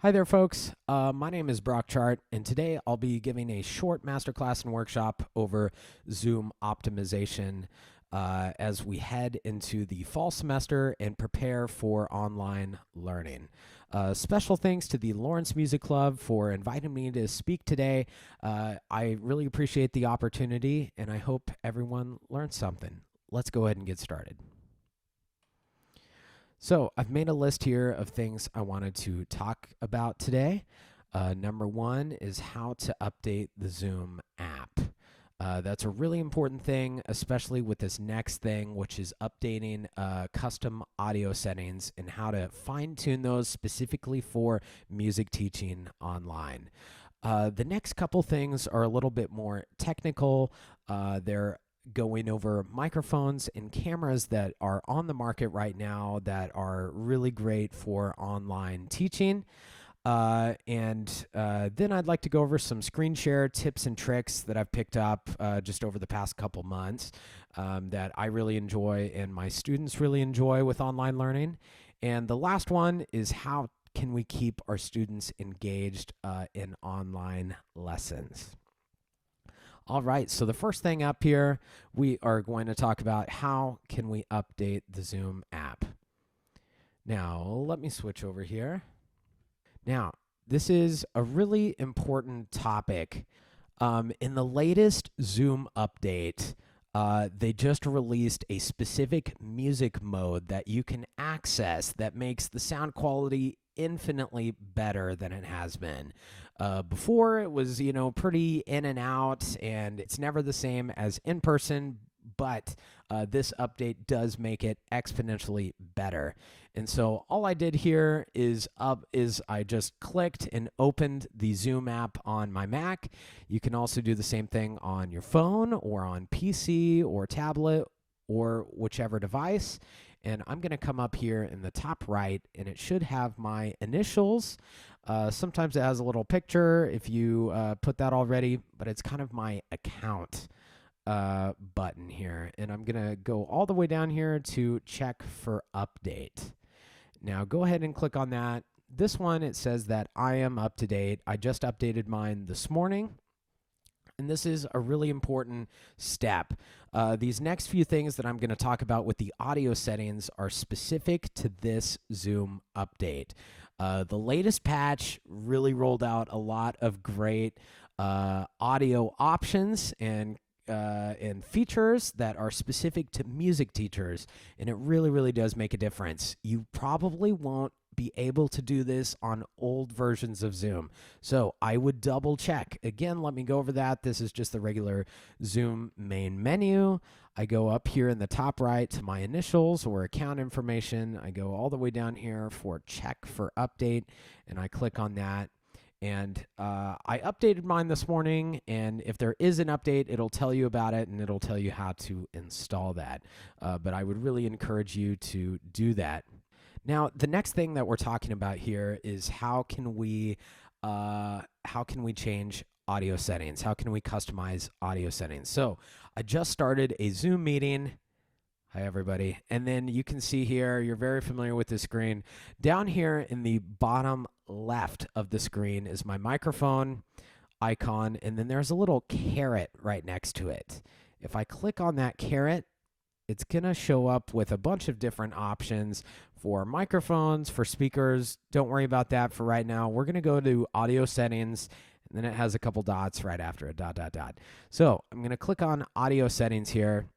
Hi there, folks. My name is Brock Chart, and today I'll be giving a short masterclass and workshop over Zoom optimization as we head into the fall semester and prepare for online learning. Special thanks to the Lawrence Music Club for inviting me to speak today. I really appreciate the opportunity, and I hope everyone learned something. Let's go ahead and get started. So I've made a list here of things I wanted to talk about today. Number one is how to update the Zoom app. That's a really important thing, especially with this next thing, which is updating custom audio settings and how to fine tune those specifically for music teaching online. The next couple things are a little bit more technical. They're going over microphones and cameras that are on the market right now that are really great for online teaching. Then I'd like to go over some screen share tips and tricks that I've picked up just over the past couple months that I really enjoy and my students really enjoy with online learning. And the last one is how can we keep our students engaged in online lessons. All right, so the first thing up here, we are going to talk about how can we update the Zoom app. Now, let me switch over here. Now, this is a really important topic. In the latest Zoom update, they just released a specific music mode that you can access that makes the sound quality infinitely better than it has been. Before it was, pretty in and out, and it's never the same as in person, but this update does make it exponentially better. And so all I did here is I just clicked and opened the Zoom app on my Mac. You can also do the same thing on your phone or on PC or tablet or whichever device. And I'm going to come up here in the top right, and it should have my initials. Sometimes it has a little picture if you put that already, but it's kind of my account button here. And I'm going to go all the way down here to check for update. Now go ahead and click on that. This one, it says that I am up to date. I just updated mine this morning. And this is a really important step. These next few things that I'm going to talk about with the audio settings are specific to this Zoom update. The latest patch really rolled out a lot of great audio options and features that are specific to music teachers, and it really, really does make a difference. You probably won't be able to do this on old versions of Zoom. So I would double check. Again, let me go over that. This is just the regular Zoom main menu. I go up here in the top right to my initials or account information. I go all the way down here for check for update, and I click on that. And I updated mine this morning, and if there is an update, it'll tell you about it, and it'll tell you how to install that. But I would really encourage you to do that. Now, the next thing that we're talking about here is how can we change audio settings? How can we customize audio settings? So I just started a Zoom meeting. Hi, everybody. And then you can see here, you're very familiar with the screen. Down here in the bottom left of the screen is my microphone icon, and then there's a little caret right next to it. If I click on that caret, it's going to show up with a bunch of different options for microphones, for speakers. Don't worry about that for right now. We're going to go to audio settings, and then it has a couple dots right after it, ... So I'm going to click on audio settings here,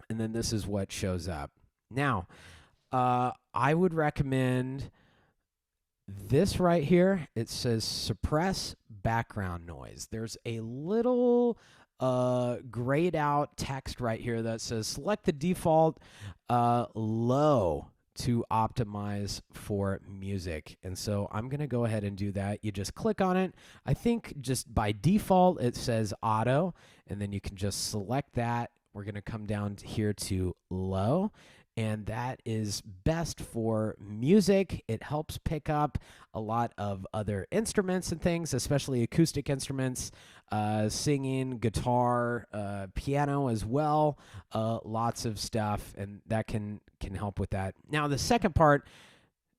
and then this is what shows up. Now, I would recommend this right here. It says suppress background noise. There's a little grayed out text right here that says select the default low to optimize for music. And so I'm going to go ahead and do that. You just click on it. I think just by default it says auto, and then you can just select that. We're going to come down here to low, and that is best for music. It helps pick up a lot of other instruments and things, especially acoustic instruments, singing, guitar, piano as well, lots of stuff, and that can help with that. Now, the second part,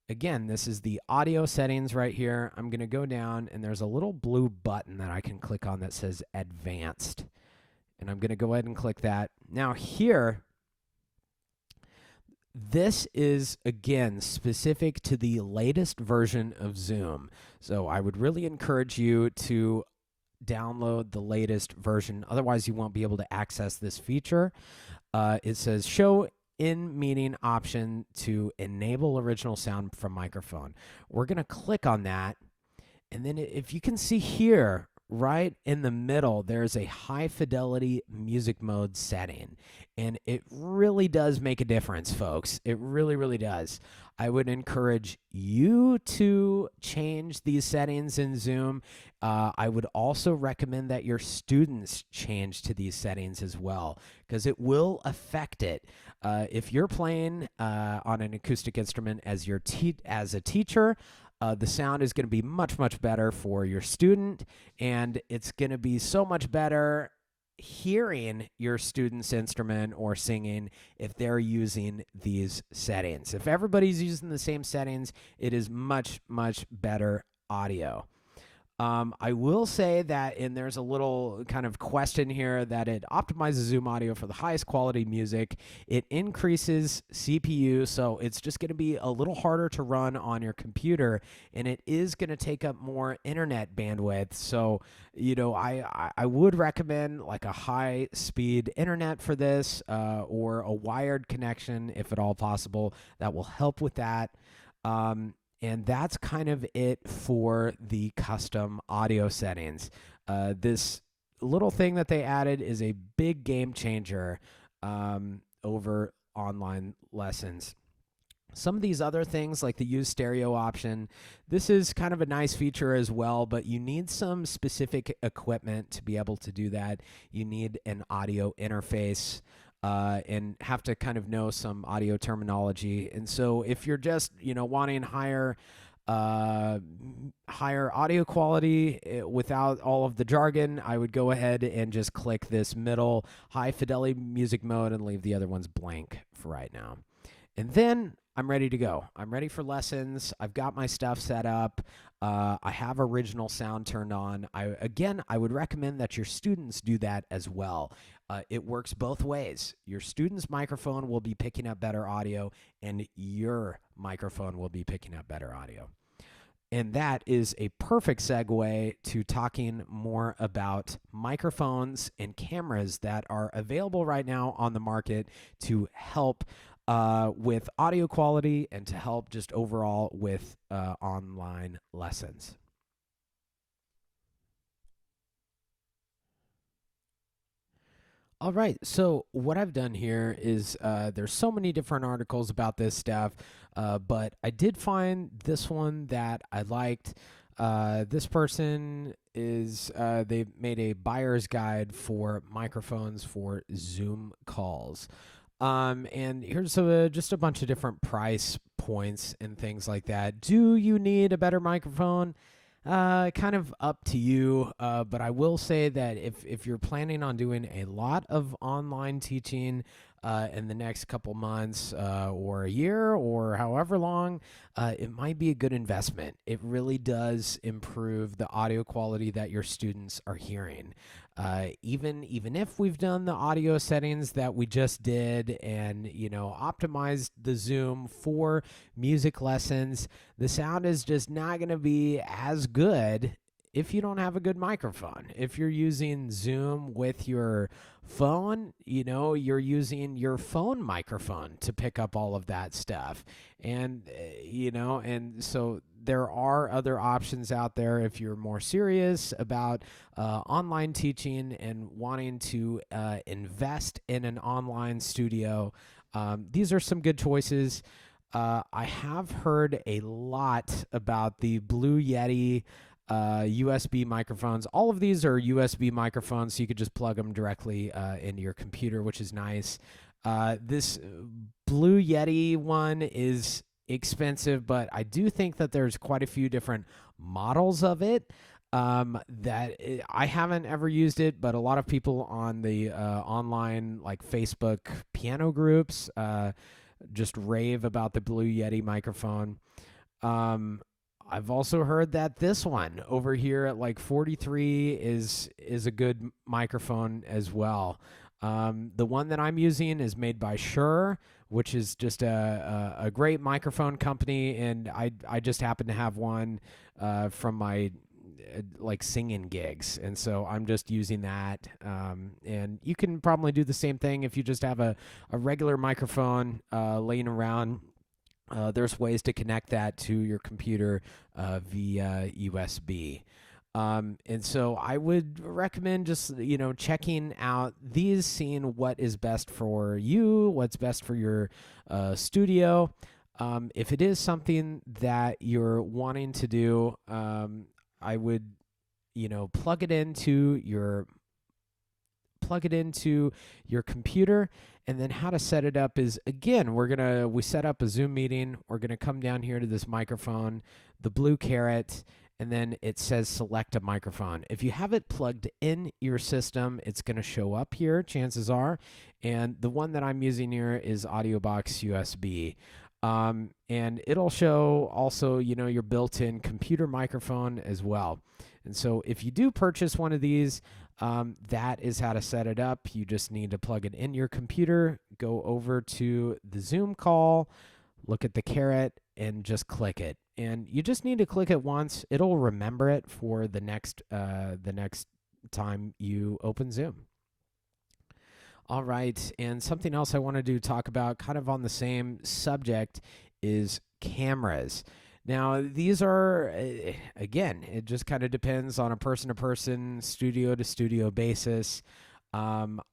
Again, this is the audio settings right here. I'm going to go down, and there's a little blue button that I can click on that says Advanced. And I'm going to go ahead and click that. Now, here, this is, again, specific to the latest version of Zoom. So I would really encourage you to download the latest version. Otherwise, you won't be able to access this feature. It says show in meeting option to enable original sound from microphone. We're going to click on that. And then if you can see here, right in the middle, there's a high fidelity music mode setting. And it really does make a difference, folks. It really, really does. I would encourage you to change these settings in Zoom. I would also recommend that your students change to these settings as well, because it will affect it. If you're playing on an acoustic instrument as as a teacher, the sound is going to be much, much better for your student, and it's going to be so much better hearing your student's instrument or singing if they're using these settings. If everybody's using the same settings, it is much, much better audio. I will say that, and there's a little kind of question here, that it optimizes Zoom audio for the highest quality music. It increases CPU, so it's just going to be a little harder to run on your computer, and it is going to take up more internet bandwidth. So, I would recommend like a high speed internet for this, or a wired connection if at all possible. That will help with that. And that's kind of it for the custom audio settings. This little thing that they added is a big game changer over online lessons. Some of these other things, like the use stereo option, this is kind of a nice feature as well, but you need some specific equipment to be able to do that. You need an audio interface. And have to kind of know some audio terminology. And so if you're just, wanting higher audio quality without all of the jargon, I would go ahead and just click this middle high fidelity music mode and leave the other ones blank for right now. And then I'm ready to go. I'm ready for lessons. I've got my stuff set up. I have original sound turned on. I would recommend that your students do that as well. It works both ways. Your student's microphone will be picking up better audio, and your microphone will be picking up better audio. And that is a perfect segue to talking more about microphones and cameras that are available right now on the market to help with audio quality and to help just overall with online lessons. All right, so what I've done here is there's so many different articles about this stuff, but I did find this one that I liked. This person is they've made a buyer's guide for microphones for Zoom calls. And here's just a bunch of different price points and things like that. Do you need a better microphone? Kind of up to you, but I will say that if you're planning on doing a lot of online teaching in the next couple months or a year or however long, it might be a good investment. It really does improve the audio quality that your students are hearing. Even if we've done the audio settings that we just did and optimized the Zoom for music lessons, the sound is just not going to be as good if you don't have a good microphone. If you're using Zoom with your phone, you're using your phone microphone to pick up all of that stuff. And, and so there are other options out there if you're more serious about online teaching and wanting to invest in an online studio. These are some good choices. I have heard a lot about the Blue Yeti USB microphones. All of these are USB microphones, so you could just plug them directly into your computer, which is nice. This Blue Yeti one is expensive, but I do think that there's quite a few different models of it. I haven't ever used it, but a lot of people on the online like Facebook piano groups just rave about the Blue Yeti microphone. Um, I've also heard that this one over here at like 43 is a good microphone as well. The one that I'm using is made by Shure, which is just a great microphone company, and I just happen to have one from my like singing gigs, and so I'm just using that. And you can probably do the same thing if you just have a regular microphone laying around. There's ways to connect that to your computer via USB. And so I would recommend just, checking out these, seeing what is best for you, what's best for your studio. If it is something that you're wanting to do, I would, plug it into your computer. And then how to set it up is, again, we set up a Zoom meeting. We're gonna come down here to this microphone, the blue caret, and then it says select a microphone. If you have it plugged in your system, it's gonna show up here, chances are. And the one that I'm using here is AudioBox USB. And it'll show also, your built-in computer microphone as well. And so if you do purchase one of these, that is how to set it up. You just need to plug it in your computer, go over to the Zoom call, look at the caret, and just click it. And you just need to click it once. It'll remember it for the next time you open Zoom. All right, and something else I wanted to talk about, kind of on the same subject, is cameras. Now, these are, again, it just kind of depends on a person to person, studio to studio basis. It's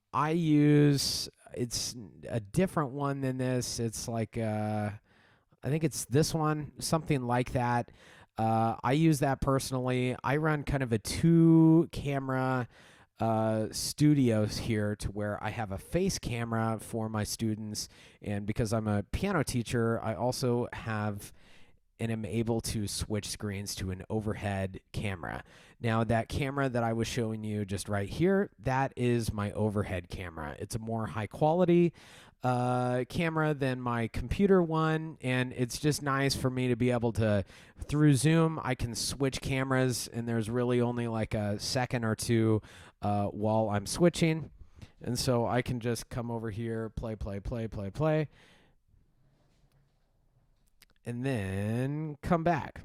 a different one than this. It's like, I think it's this one, something like that. I use that personally. I run kind of a 2-camera studios here, to where I have a face camera for my students. And because I'm a piano teacher, I also have and am able to switch screens to an overhead camera. Now, that camera that I was showing you just right here, that is my overhead camera. It's a more high quality camera than my computer one, and it's just nice for me to be able to, through Zoom, I can switch cameras, and there's really only like a second or two while I'm switching. And so I can just come over here, play, and then come back.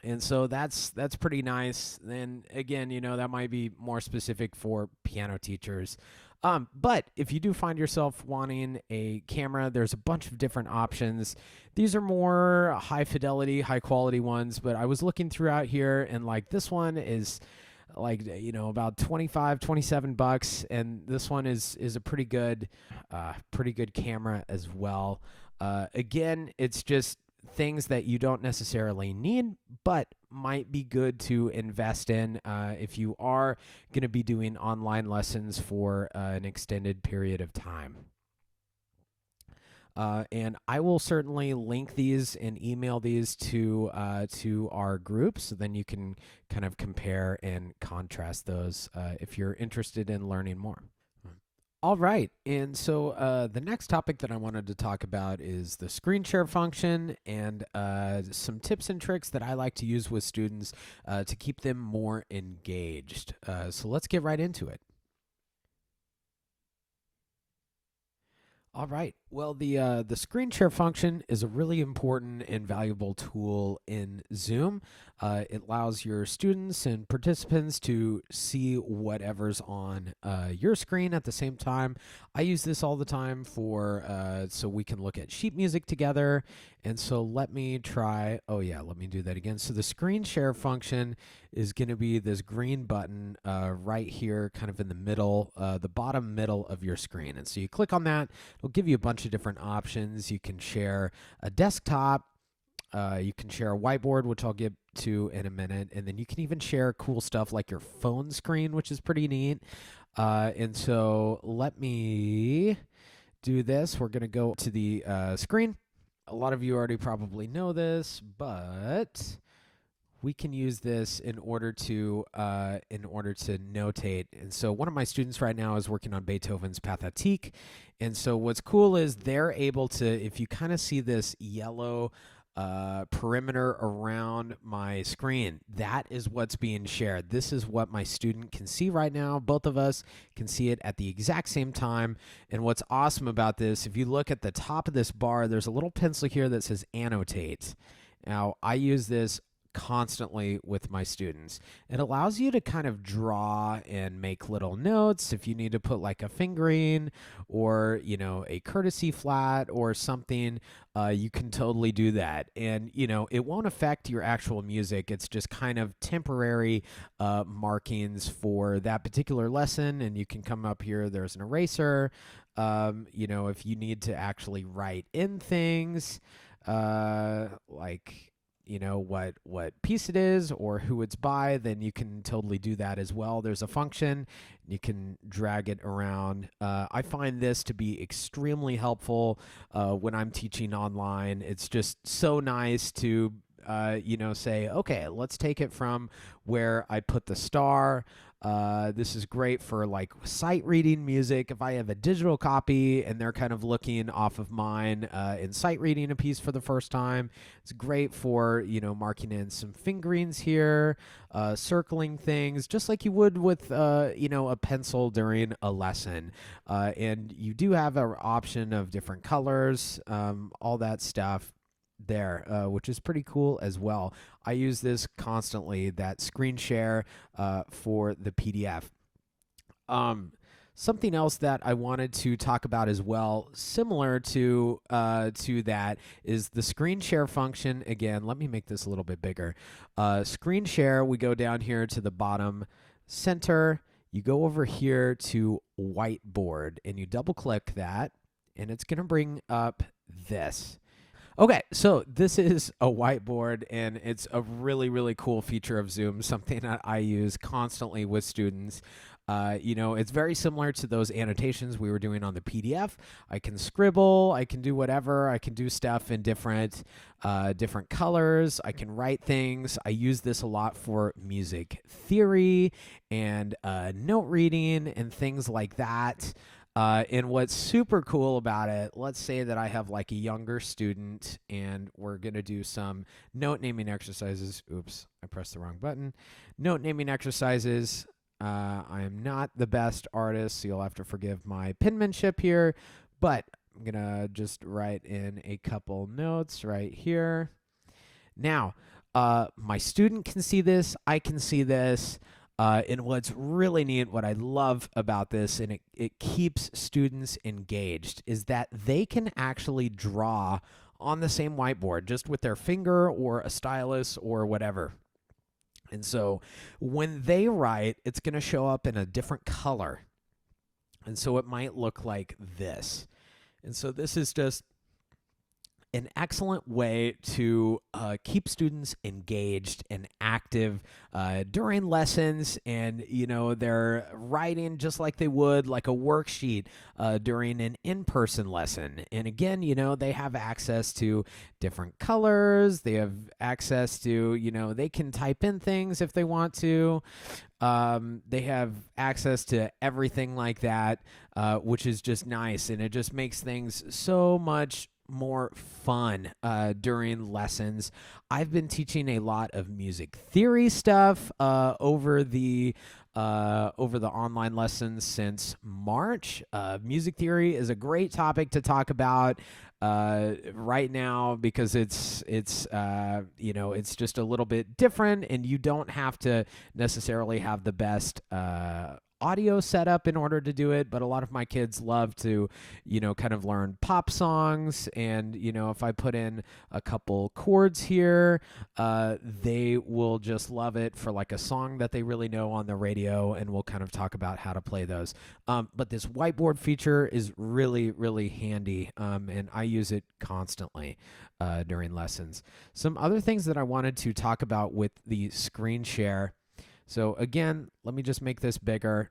And so that's pretty nice. Then again, that might be more specific for piano teachers. But if you do find yourself wanting a camera, there's a bunch of different options. These are more high fidelity, high quality ones, but I was looking throughout here, and like this one is like, about 25, 27 bucks, and this one is a pretty good camera as well. Again, it's just things that you don't necessarily need, but might be good to invest in if you are going to be doing online lessons for an extended period of time. And I will certainly link these and email these to our group, so then you can kind of compare and contrast those if you're interested in learning more. All right, and so the next topic that I wanted to talk about is the screen share function, and some tips and tricks that I like to use with students to keep them more engaged. So let's get right into it. All right. Well, the screen share function is a really important and valuable tool in Zoom. It allows your students and participants to see whatever's on your screen at the same time. I use this all the time for so we can look at sheet music together. And so let me try. Oh yeah, let me do that again. So the screen share function is going to be this green button right here, kind of in the middle, the bottom middle of your screen. And so you click on that. It'll give you a bunch of different options. You can share a desktop. You can share a whiteboard, which I'll get to in a minute. And then you can even share cool stuff like your phone screen, which is pretty neat. And so let me do this. We're going to go to the screen. A lot of you already probably know this, but we can use this in order to notate. And so one of my students right now is working on Beethoven's Pathétique. And so what's cool is they're able to, if you kind of see this yellow perimeter around my screen. That is what's being shared. This is what my student can see right now. Both of us can see it at the exact same time. And what's awesome about this, if you look at the top of this bar, there's a little pencil here that says annotate. Now, I use this constantly with my students. It allows you to kind of draw and make little notes if you need to put like a fingering or, a courtesy flat or something. You can totally do that. And, it won't affect your actual music. It's just kind of temporary markings for that particular lesson. And you can come up here, there's an eraser. If you need to actually write in things, like what piece it is or who it's by, then you can totally do that as well. There's a function, you can drag it around. I find this to be extremely helpful when I'm teaching online. It's just so nice to say, okay, let's take it from where I put the star. This is great for like sight reading music. If I have a digital copy and they're kind of looking off of mine in sight reading a piece for the first time, it's great for, marking in some fingerings here, circling things, just like you would with, a pencil during a lesson. And you do have an option of different colors, all that stuff there, which is pretty cool as well. I use this constantly, that screen share for the PDF. Something else that I wanted to talk about as well, similar to that, is the screen share function. Again, let me make this a little bit bigger. Screen share, we go down here to the bottom center. You go over here to whiteboard, and you double-click that, and it's going to bring up this. Okay, so this is a whiteboard, and it's a really, really cool feature of Zoom, something that I use constantly with students. It's very similar to those annotations we were doing on the PDF. I can scribble, I can do whatever, I can do stuff in different colors, I can write things. I use this a lot for music theory and note reading and things like that. And what's super cool about it, let's say that I have like a younger student and we're going to do some note naming exercises. Oops, I pressed the wrong button. Note naming exercises. I am not the best artist, so you'll have to forgive my penmanship here, but I'm going to just write in a couple notes right here. Now, my student can see this. I can see this. And what's really neat, what I love about this, and it keeps students engaged, is that they can actually draw on the same whiteboard just with their finger or a stylus or whatever. And so when they write, it's going to show up in a different color. And so it might look like this. And so this is just an excellent way to keep students engaged and active during lessons, and they're writing just like they would like a worksheet during an in-person lesson. And again, they have access to different colors, they have access to, they can type in things if they want to. They have access to everything like that, which is just nice, and it just makes things so much more fun during lessons. I've been teaching a lot of music theory stuff over the online lessons since March. Music theory is a great topic to talk about right now because it's just a little bit different, and you don't have to necessarily have the best audio setup in order to do it, but a lot of my kids love to kind of learn pop songs, and if I put in a couple chords here, they will just love it for like a song that they really know on the radio, and we'll kind of talk about how to play those. But this whiteboard feature is really, really handy, and I use it constantly during lessons. Some other things that I wanted to talk about with the screen share. So again, let me just make this bigger,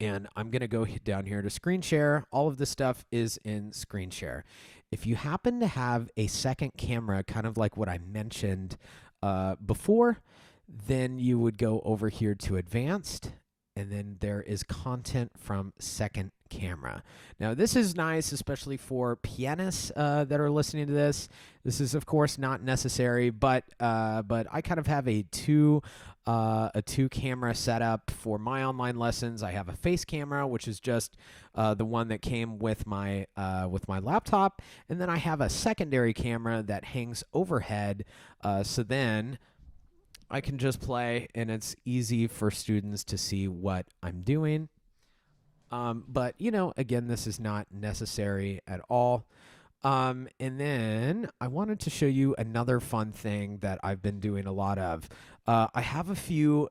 and I'm going to go down here to screen share. All of this stuff is in screen share. If you happen to have a second camera, kind of like what I mentioned before, then you would go over here to advanced, and then there is content from second camera. Now, this is nice, especially for pianists that are listening to this. This is, of course, not necessary, but I kind of have a two camera setup for my online lessons. I have a face camera, which is just the one that came with my laptop, and then I have a secondary camera that hangs overhead. So then I can just play, and it's easy for students to see what I'm doing. But, again, this is not necessary at all. And then I wanted to show you another fun thing that I've been doing a lot of. I have a few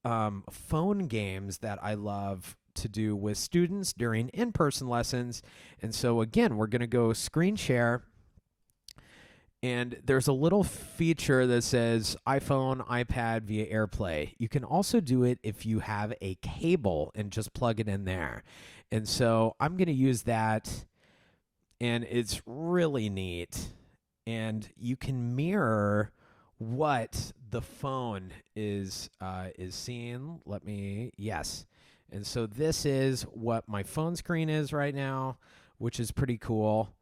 phone games that I love to do with students during in-person lessons. And so, again, we're going to go screen share. And there's a little feature that says iPhone, iPad via AirPlay. You can also do it if you have a cable and just plug it in there. And so I'm going to use that, and it's really neat. And you can mirror what the phone is seeing. Yes. And so this is what my phone screen is right now, which is pretty cool.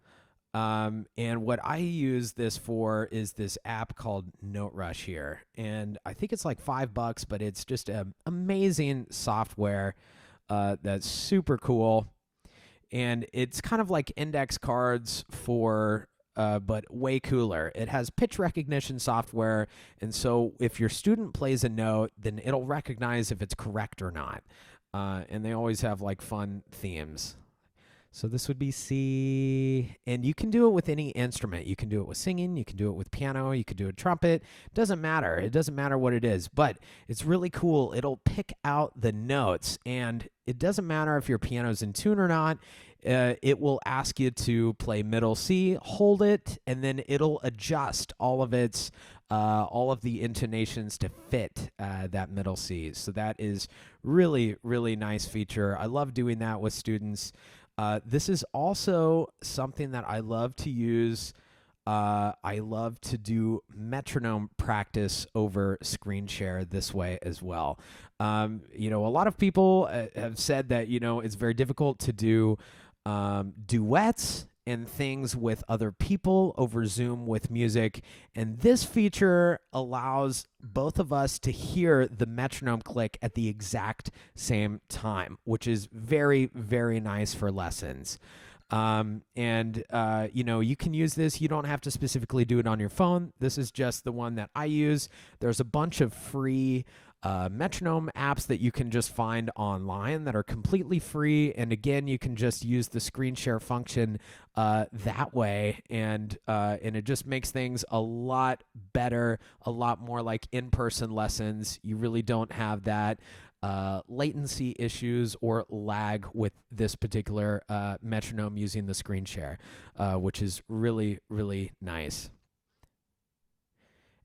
And what I use this for is this app called Note Rush here. And I think it's like $5, but it's just an amazing software that's super cool. And it's kind of like index cards but way cooler. It has pitch recognition software. And so if your student plays a note, then it'll recognize if it's correct or not. And they always have like fun themes. So this would be C, and you can do it with any instrument. You can do it with singing, you can do it with piano, you can do a trumpet. It doesn't matter. It doesn't matter what it is, but it's really cool. It'll pick out the notes, and it doesn't matter if your piano's in tune or not. It will ask you to play middle C, hold it, and then it'll adjust all of the intonations to fit that middle C. So that is really, really nice feature. I love doing that with students. This is also something that I love to use. I love to do metronome practice over screen share this way as well. A lot of people have said that, it's very difficult to do duets and things with other people over Zoom with music. And this feature allows both of us to hear the metronome click at the exact same time, which is very, very nice for lessons. You can use this. You don't have to specifically do it on your phone. This is just the one that I use. There's a bunch of free metronome apps that you can just find online that are completely free. And again, you can just use the screen share function that way. And it just makes things a lot better, a lot more like in-person lessons. You really don't have that latency issues or lag with this particular metronome using the screen share, which is really, really nice.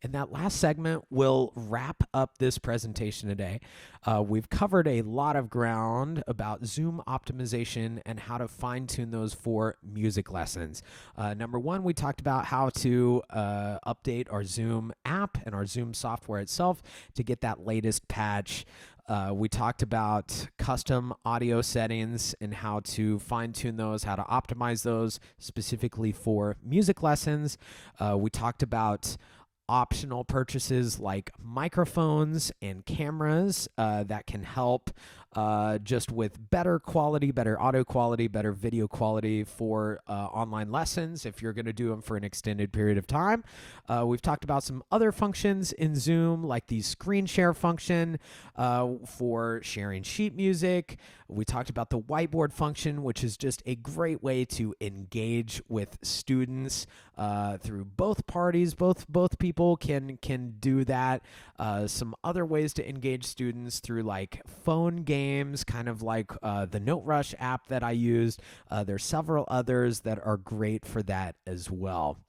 And that last segment will wrap up this presentation today. We've covered a lot of ground about Zoom optimization and how to fine-tune those for music lessons. Number one, we talked about how to update our Zoom app and our Zoom software itself to get that latest patch. We talked about custom audio settings and how to fine-tune those, how to optimize those specifically for music lessons. We talked about optional purchases like microphones and cameras that can help just with better quality, better audio quality, better video quality for online lessons if you're going to do them for an extended period of time. We've talked about some other functions in Zoom like the screen share function for sharing sheet music. We talked about the whiteboard function, which is just a great way to engage with students through both parties. Both people can do that. Some other ways to engage students through like phone games, kind of like the Note Rush app that I used. There's several others that are great for that as well.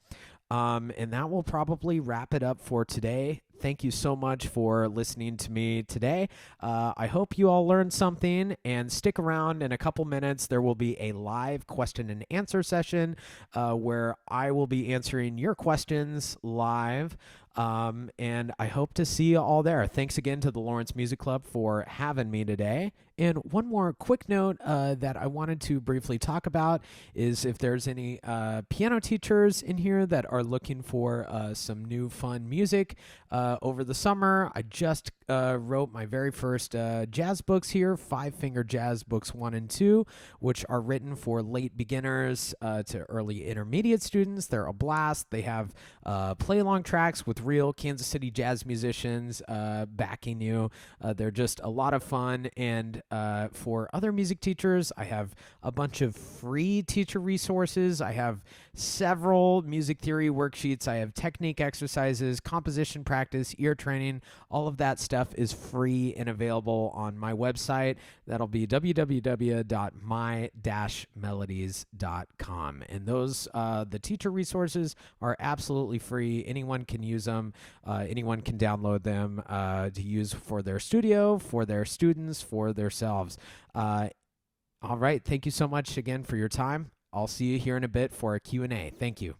And that will probably wrap it up for today. Thank you so much for listening to me today. I hope you all learned something, and stick around. In a couple minutes, there will be a live question and answer session where I will be answering your questions live. And I hope to see you all there. Thanks again to the Lawrence Music Club for having me today, And one more quick note that I wanted to briefly talk about is if there's any piano teachers in here that are looking for some new fun music over the summer. I just wrote my very first jazz books here, Five Finger Jazz Books 1 and 2, which are written for late beginners to early intermediate students. They're a blast. They have play along tracks with real Kansas City jazz musicians backing you. They're just a lot of fun. And for other music teachers, I have a bunch of free teacher resources. I have several music theory worksheets. I have technique exercises, composition practice, ear training. All of that stuff is free and available on my website. That'll be www.my-melodies.com. And those, the teacher resources are absolutely free. Anyone can use them. Anyone can download them to use for their studio, for their students, for themselves. All right. Thank you so much again for your time. I'll see you here in a bit for a Q&A. Thank you.